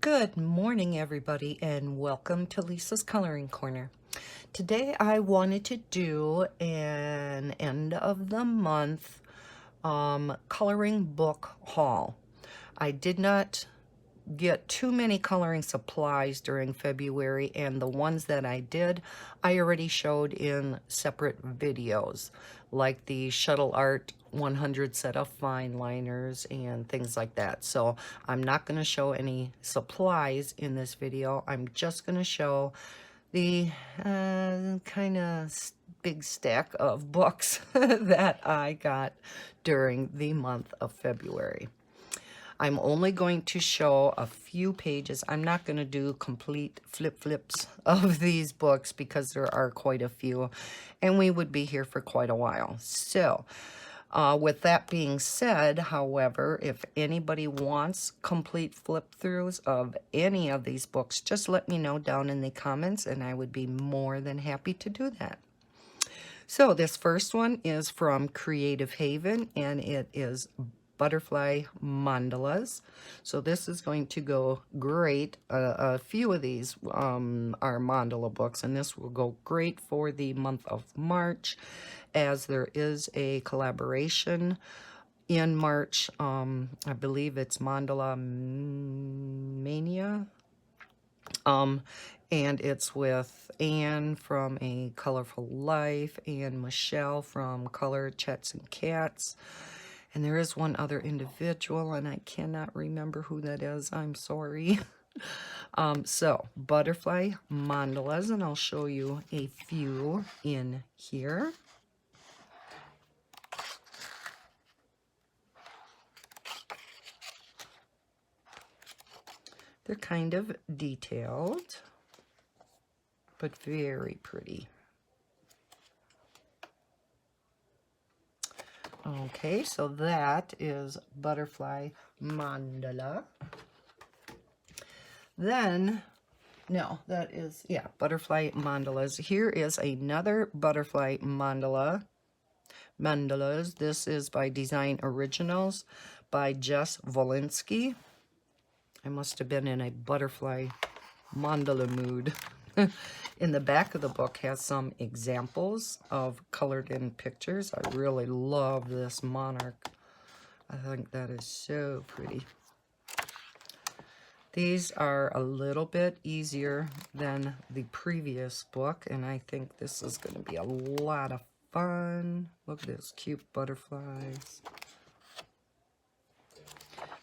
Good morning, everybody, and welcome to Lisa's Coloring Corner. Today I wanted to do an end of the month coloring book haul. I did not get too many coloring supplies during February, and the ones that I did, I already showed in separate videos, like the Shuttle Art 100 set of fine liners and things like that. So I'm not going to show any supplies in this video. I'm just going to show the kind of big stack of books that I got during the month of February. I'm only going to show a few pages. I'm not going to do complete flips of these books because there are quite a few, and we would be here for quite a while. So, with that being said, however, if anybody wants complete flip-throughs of any of these books, just let me know down in the comments, and I would be more than happy to do that. So, this first one is from Creative Haven, and it is Butterfly Mandalas. So this is going to go great. A few of these are mandala books, and this will go great for the month of March, as there is a collaboration in March. I believe it's Mandala Mania. And it's with Anne from A Colorful Life and Michelle from Color Chats and Cats. And there is one other individual, and I cannot remember who that is. I'm sorry. So, Butterfly Mandalas, and I'll show you a few in here. They're kind of detailed, but very pretty. Okay, so that is Butterfly Mandala. Then, no, that is, yeah, Butterfly Mandalas. Here is another Butterfly Mandalas. This is by Design Originals by Jess Volinsky. I must have been in a butterfly mandala mood. In the back of the book has some examples of colored in pictures. I really love this monarch. I think that is so pretty. These are a little bit easier than the previous book, and I think this is going to be a lot of fun. Look at those cute butterflies.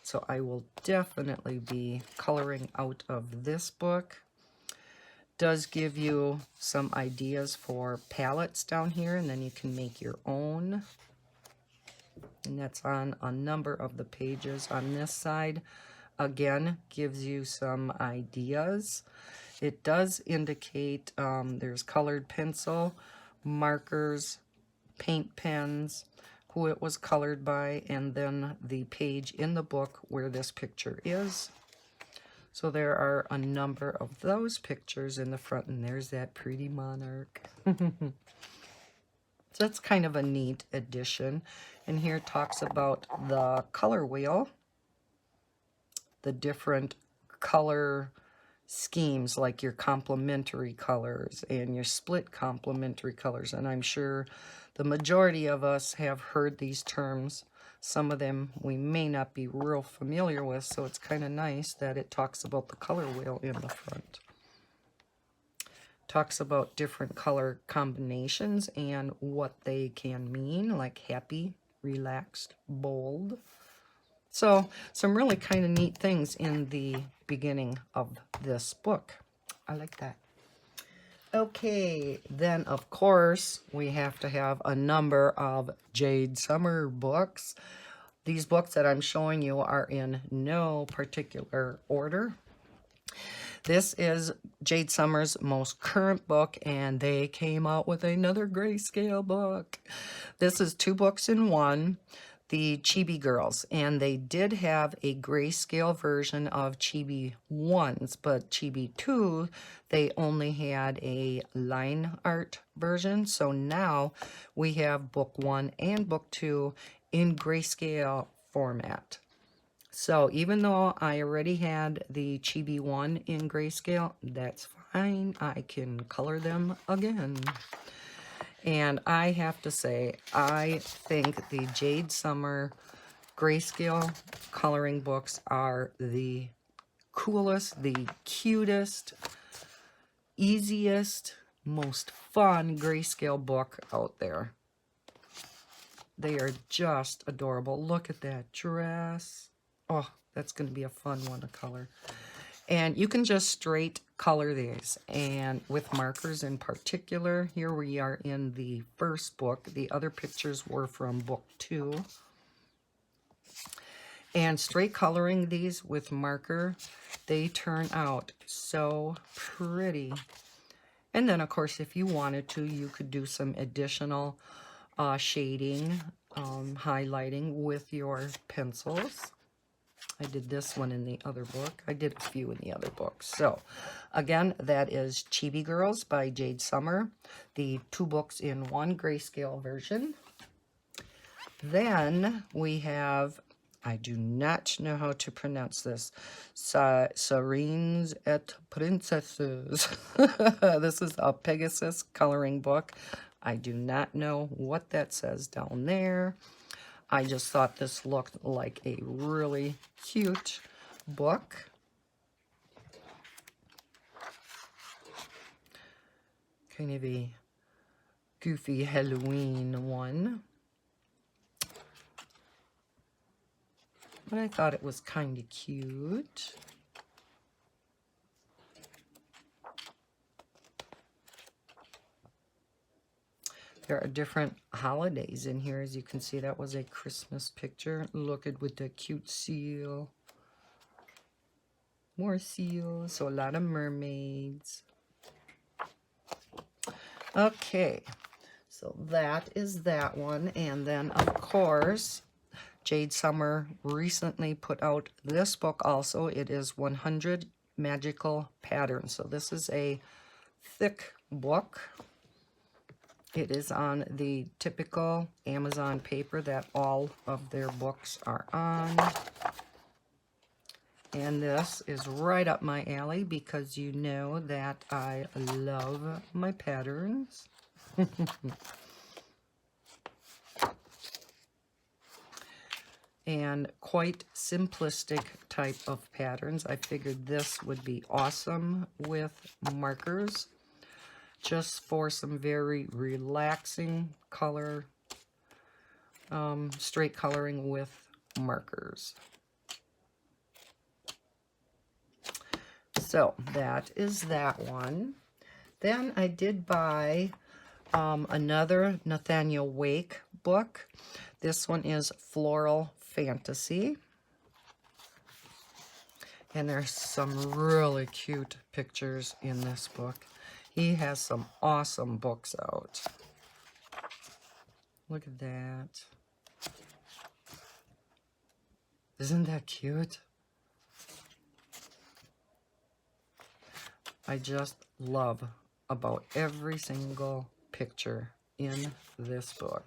So I will definitely be coloring out of this book. Does give you some ideas for palettes down here, and then you can make your own. And that's on a number of the pages. On this side, again, gives you some ideas. It does indicate there's colored pencil, markers, paint pens, who it was colored by, and then the page in the book where this picture is. So there are a number of those pictures in the front, and there's that pretty monarch. So that's kind of a neat addition. And here it talks about the color wheel, the different color schemes, like your complementary colors and your split complementary colors. And I'm sure the majority of us have heard these terms. Some of them we may not be real familiar with, so it's kind of nice that it talks about the color wheel in the front. Talks about different color combinations and what they can mean, like happy, relaxed, bold. So some really kind of neat things in the beginning of this book. I like that. Okay, then of course we have to have a number of Jade Summer books. These books that I'm showing you are in no particular order. This is Jade Summer's most current book, and they came out with another grayscale book. This is 2 books in one, the Chibi Girls, and they did have a grayscale version of Chibi 1s, but Chibi 2, they only had a line art version. So now we have book 1 and book 2 in grayscale format. So even though I already had the Chibi one in grayscale, that's fine. I can color them again. And I have to say, I think the Jade Summer grayscale coloring books are the coolest, the cutest, easiest, most fun grayscale book out there. They are just adorable. Look at that dress. Oh, that's going to be a fun one to color. And you can just straight color these, and with markers in particular. Here we are in the first book. The other pictures were from book 2. And straight coloring these with marker, they turn out so pretty. And then, of course, if you wanted to, you could do some additional shading, highlighting with your pencils. I did this one in the other book. I did a few in the other book. So, again, that is Chibi Girls by Jade Summer. The 2 books in 1 grayscale version. Then we have, I do not know how to pronounce this, Serene Princesses. This is a Pegasus coloring book. I do not know what that says down there. I just thought this looked like a really cute book. Kind of a goofy Halloween one. But I thought it was kind of cute. There are different holidays in here. As you can see, that was a Christmas picture. Look at with the cute seal. More seals. So a lot of mermaids. Okay. So that is that one. And then, of course, Jade Summer recently put out this book also. It is 100 Magical Patterns. So this is a thick book. It is on the typical Amazon paper that all of their books are on. And this is right up my alley because you know that I love my patterns. And quite simplistic type of patterns. I figured this would be awesome with markers. Just for some very relaxing color, straight coloring with markers. So that is that one. Then I did buy another Nathaniel Wake book. This one is Floral Fantasy. And there's some really cute pictures in this book. He has some awesome books out. Look at that. Isn't that cute? I just love about every single picture in this book.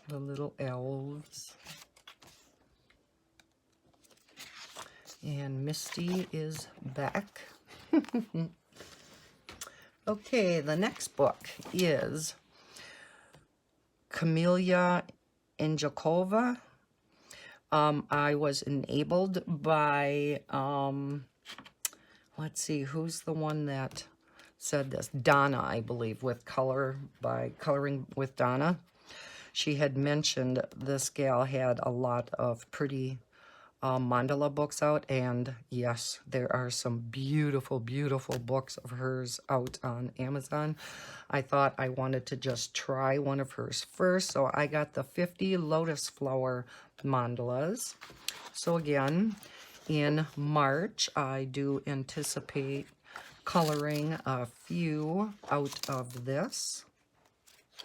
The little elves. And Misty is back. Okay, the next book is Camellia and Jehovah. I was enabled by, let's see, who's the one that said this? Donna, I believe, with Coloring with Donna. She had mentioned this gal had a lot of pretty mandala books out, and yes, there are some beautiful, beautiful books of hers out on Amazon. I thought I wanted to just try one of hers first, so I got the 50 lotus flower mandalas. So again, in March, I do anticipate coloring a few out of this.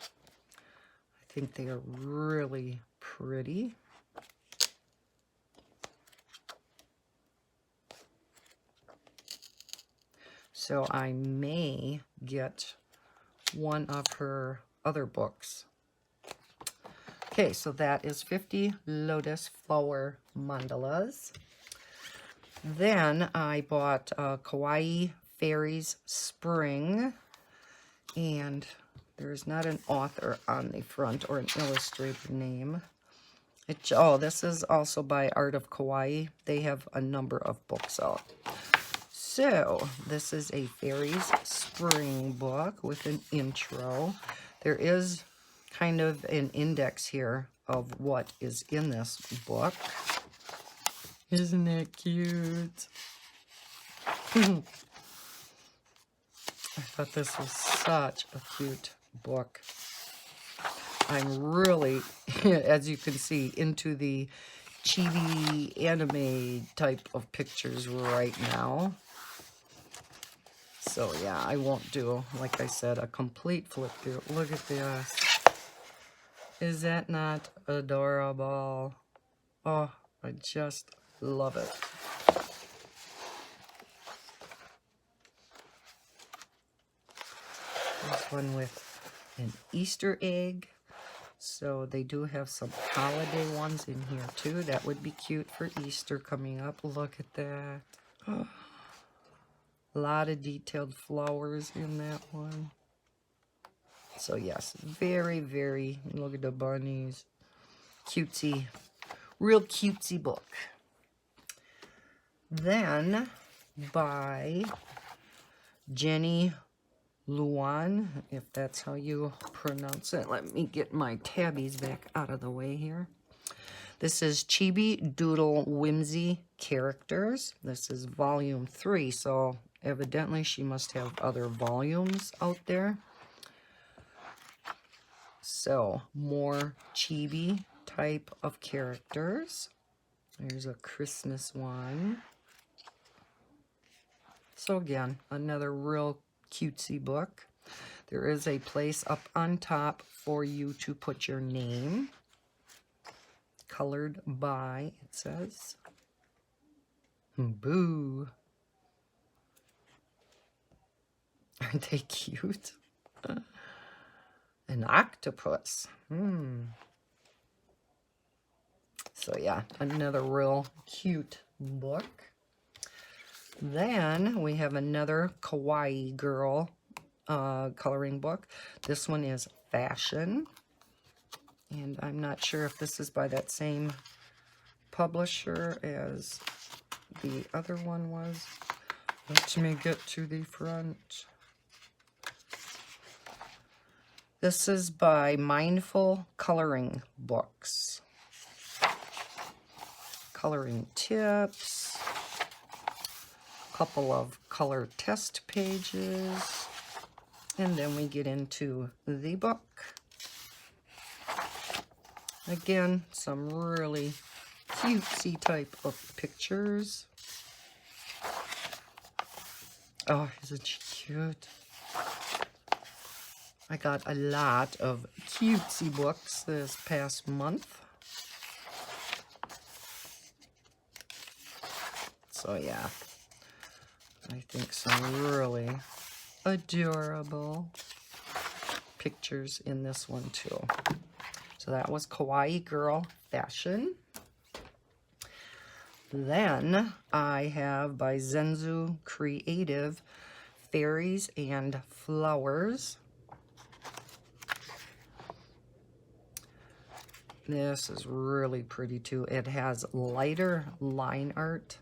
I think they are really pretty. So I may get one of her other books. Okay, so that is 50 lotus flower mandalas. Then I bought Kawaii Fairies Spring, and there's not an author on the front or an illustrated name. Oh, this is also by Art of Kawaii. They have a number of books out. So, this is a Fairies Spring book with an intro. There is kind of an index here of what is in this book. Isn't it cute? I thought this was such a cute book. I'm really, as you can see, into the chibi anime type of pictures right now. So yeah, I won't do, like I said, a complete flip through. Look at this. Is that not adorable? Oh, I just love it. There's one with an Easter egg. So they do have some holiday ones in here too. That would be cute for Easter coming up. Look at that. Oh, a lot of detailed flowers in that one. So yes, very, very, look at the bunnies. Cutesy, real cutesy book. Then by Jenny Luan, if that's how you pronounce it. Let me get my tabbies back out of the way here. This is Chibi Doodle Whimsy Characters. This is volume 3, so evidently she must have other volumes out there. So, more chibi type of characters. There's a Christmas one. So again, another real cutesy book. There is a place up on top for you to put your name. Colored by, it says. Boo. Aren't they cute? An octopus. So yeah, another real cute book. Then we have another Kawaii girl coloring book. This one is Fashion. And I'm not sure if this is by that same publisher as the other one was. Let me get to the front. This is by Mindful Coloring Books. Coloring tips. Couple of color test pages. And then we get into the book. Again, some really cutesy type of pictures. Oh, isn't she cute? I got a lot of cutesy books this past month. So yeah, I think some really adorable pictures in this one too. So that was Kawaii Girl Fashion. Then I have by Zenzu Creative, Fairies and Flowers. This is really pretty too. It has lighter line art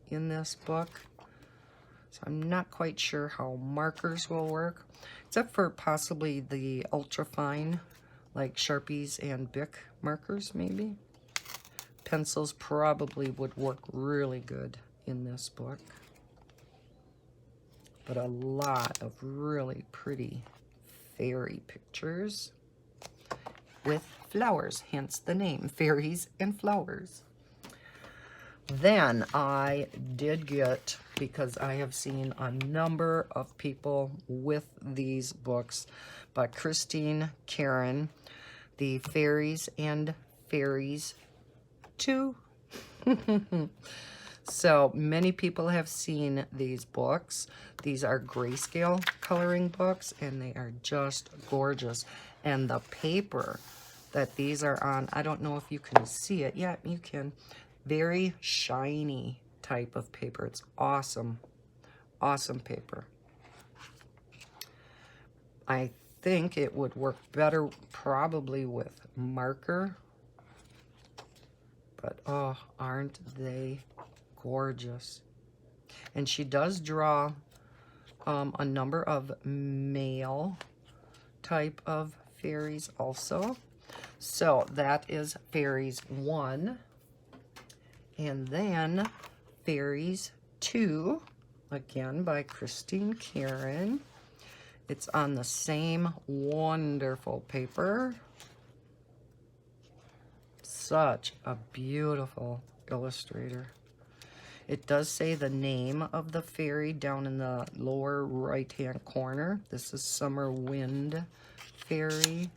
in this book. So I'm not quite sure how markers will work, except for possibly the ultra fine, like Sharpies and Bic markers maybe. Pencils probably would work really good in this book. But a lot of really pretty fairy pictures with flowers, hence the name, Fairies and Flowers. Then I did get, because I have seen a number of people with these books, by Christine Karen, the Fairies and Fairies 2. So many people have seen these books. These are grayscale coloring books, and they are just gorgeous. And the paper that these are on. I don't know if you can see it. Yeah, you can. Very shiny type of paper. It's awesome. Awesome paper. I think it would work better probably with marker. But oh, aren't they gorgeous? And she does draw a number of male type of fairies also. So that is Fairies 1. And then Fairies 2, again by Christine Karen. It's on the same wonderful paper. Such a beautiful illustrator. It does say the name of the fairy down in the lower right-hand corner. This is Summer Wind Fairy,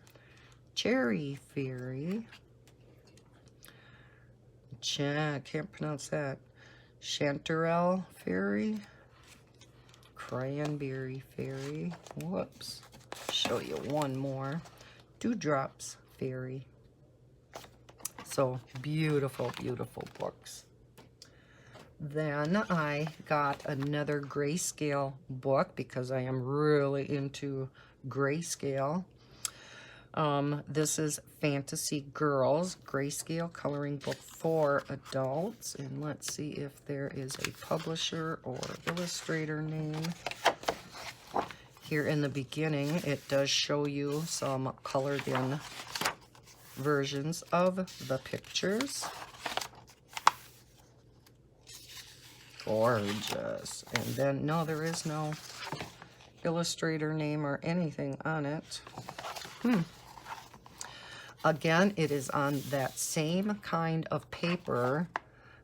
Cherry Fairy, can't pronounce that, Chanterelle Fairy, Cranberry Fairy, whoops, show you one more, Dewdrops Fairy. So beautiful, beautiful books. Then I got another grayscale book because I am really into grayscale. This is Fantasy Girls Grayscale Coloring Book for Adults. And let's see if there is a publisher or illustrator name. Here in the beginning, it does show you some colored in versions of the pictures. Gorgeous. And then, no, there is no illustrator name or anything on it. Again, it is on that same kind of paper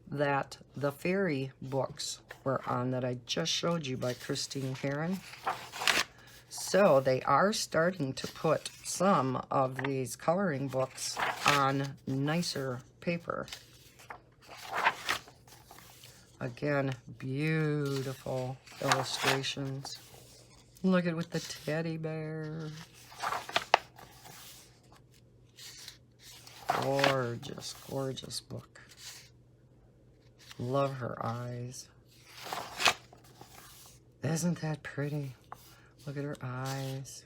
that the fairy books were on that I just showed you by Christine Karen. So they are starting to put some of these coloring books on nicer paper. Again, beautiful illustrations. Look at with the teddy bear. Gorgeous, gorgeous book. Love her eyes. Isn't that pretty? Look at her eyes.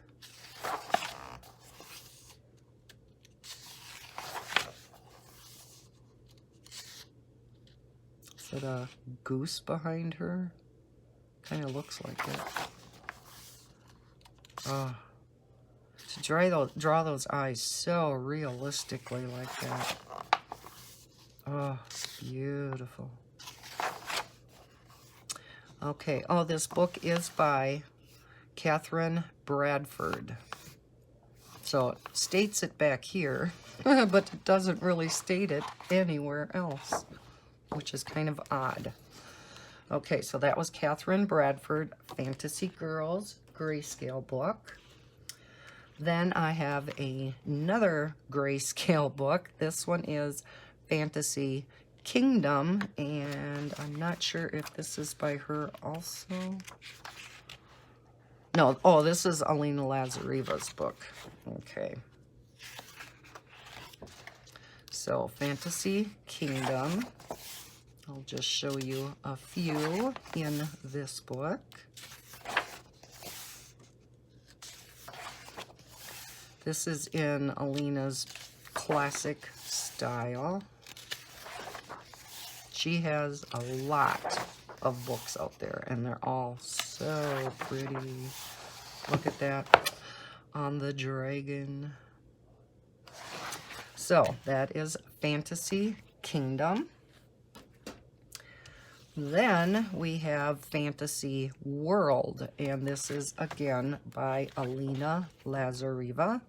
Is that a goose behind her? Kind of looks like it. Oh, to draw those eyes so realistically like that. Oh, beautiful. Okay, oh, this book is by Catherine Bradford. So it states it back here, but it doesn't really state it anywhere else, which is kind of odd. Okay, so that was Catherine Bradford, Fantasy Girls Grayscale book. Then I have another grayscale book. This one is Fantasy Kingdom, and I'm not sure if this is by her also. No, oh, this is Alina Lazareva's book. Okay. So, Fantasy Kingdom. I'll just show you a few in this book. This is in Alina's classic style. She has a lot of books out there, and they're all so pretty. Look at that on the dragon. So that is Fantasy Kingdom. Then we have Fantasy World, and this is again by Alina Lazareva.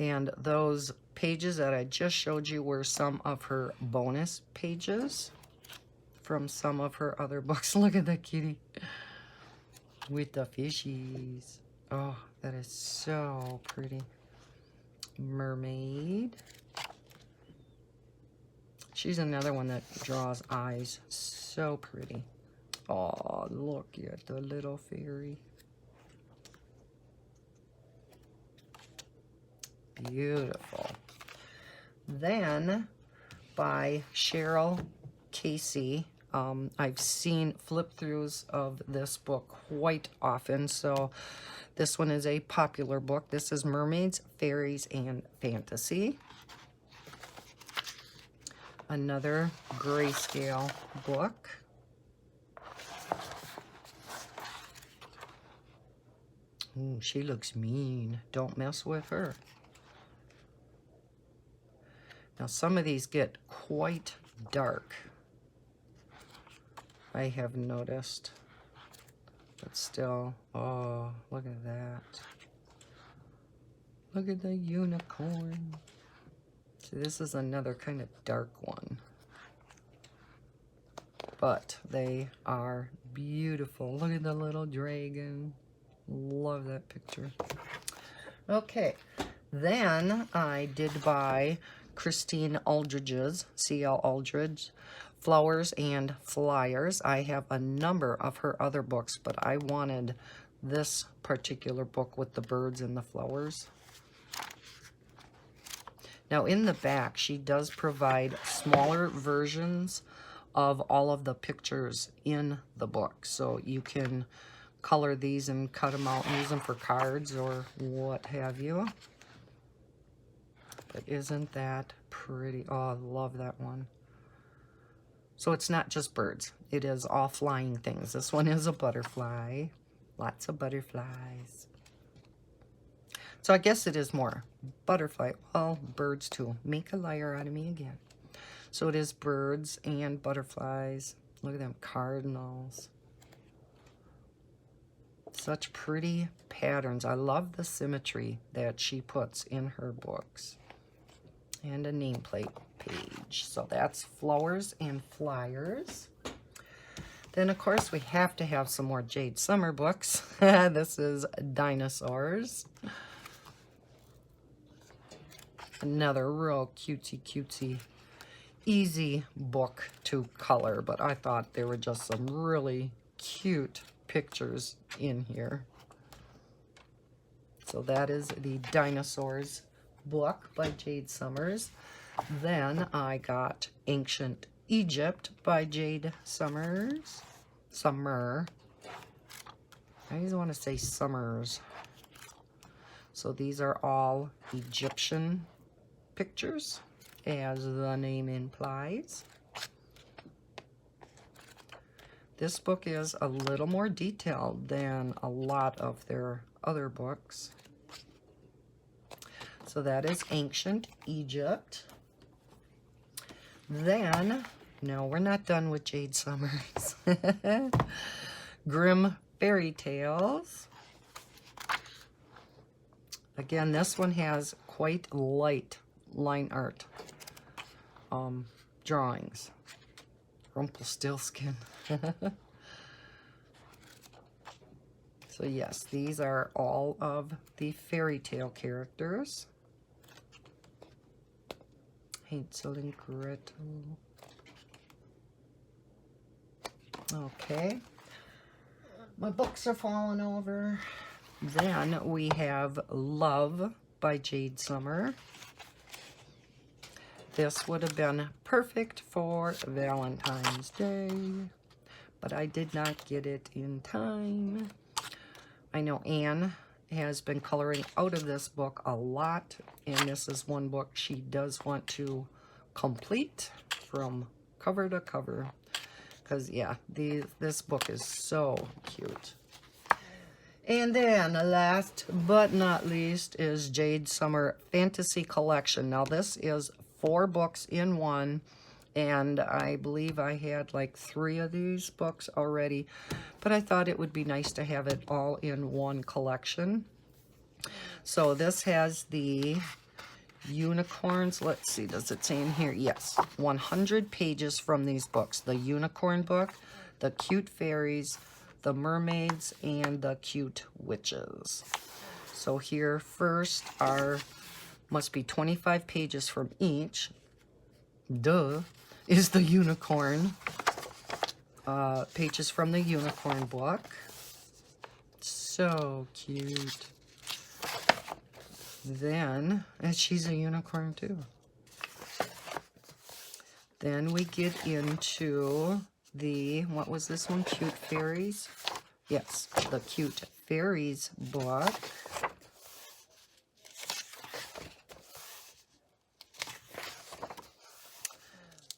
And those pages that I just showed you were some of her bonus pages from some of her other books. Look at that kitty with the fishies. Oh, that is so pretty. Mermaid. She's another one that draws eyes. So pretty. Oh, look at the little fairy. Beautiful. Then by Cheryl Casey. I've seen flip-throughs of this book quite often, so this one is a popular book. This is Mermaids, Fairies, and Fantasy. Another grayscale book. Ooh, she looks mean. Don't mess with her. Now, some of these get quite dark, I have noticed. But still, oh, look at that. Look at the unicorn. So this is another kind of dark one. But they are beautiful. Look at the little dragon. Love that picture. Okay, then I did buy Christine Aldridge's, C.L. Aldridge, Flowers and Flyers. I have a number of her other books, but I wanted this particular book with the birds and the flowers. Now in the back, she does provide smaller versions of all of the pictures in the book. So you can color these and cut them out and use them for cards or what have you. But isn't that pretty? Oh, I love that one. So it's not just birds. It is all flying things. This one is a butterfly. Lots of butterflies. So I guess it is more butterfly. Well, birds too. Make a liar out of me again. So it is birds and butterflies. Look at them cardinals. Such pretty patterns. I love the symmetry that she puts in her books. And a nameplate page. So that's Flowers and Flyers. Then, of course, we have to have some more Jade Summer books. This is Dinosaurs. Another real cutesy, easy book to color. But I thought there were just some really cute pictures in here. So that is the Dinosaurs book by Jade Summers. Then I got Ancient Egypt by Jade Summer. I always want to say Summers. So these are all Egyptian pictures, as the name implies. This book is a little more detailed than a lot of their other books. So that is Ancient Egypt. Then, no, we're not done with Jade Summers. Grimm Fairy Tales. Again, this one has quite light line art drawings. Rumpelstiltskin. So yes, these are all of the fairy tale characters. Hansel and Gretel. Okay. My books are falling over. Then we have Love by Jade Summer. This would have been perfect for Valentine's Day, but I did not get it in time. I know Anne has been coloring out of this book a lot, and this is one book she does want to complete from cover to cover, because yeah, this book is so cute. And then last but not least is Jade Summer Fantasy Collection. Now this is 4 books in one, and I believe I had like 3 of these books already, but I thought it would be nice to have it all in one collection. So this has the unicorns. Let's see, does it say in here? Yes, 100 pages from these books. The unicorn book, the cute fairies, the mermaids, and the cute witches. So here first must be 25 pages from each. Duh. is the unicorn. Pages from the unicorn book. So cute. Then, and she's a unicorn too. Then we get into the, what was this one? Cute Fairies? Yes, the Cute Fairies book.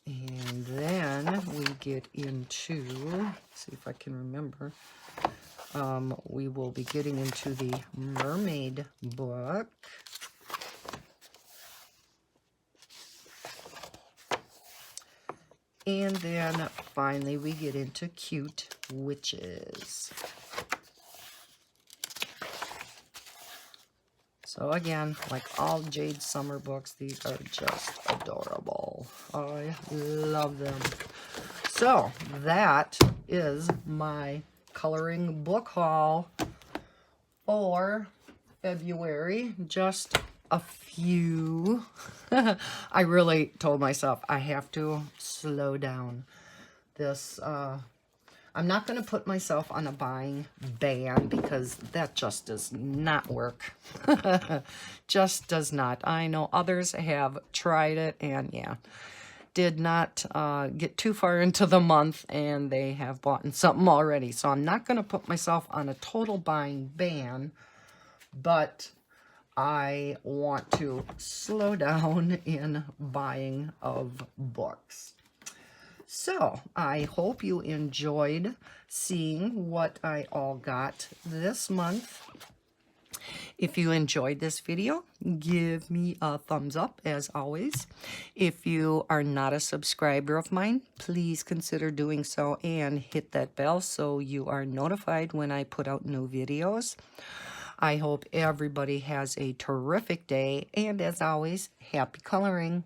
And then we get into, see if I can remember, we will be getting into the Mermaid book. And then finally we get into Cute Witches. So again, like all Jade Summer books, these are just adorable. I love them. So that is my coloring book haul for February. Just a few. I really told myself I have to slow down. This, I'm not going to put myself on a buying ban because that just does not work. Just does not. I know others have tried it and yeah, did not get too far into the month and they have bought something already. So I'm not going to put myself on a total buying ban, but I want to slow down in buying of books. So, I hope you enjoyed seeing what I all got this month. If you enjoyed this video, give me a thumbs up as always. If you are not a subscriber of mine, please consider doing so and hit that bell so you are notified when I put out new videos. I hope everybody has a terrific day, and as always, happy coloring.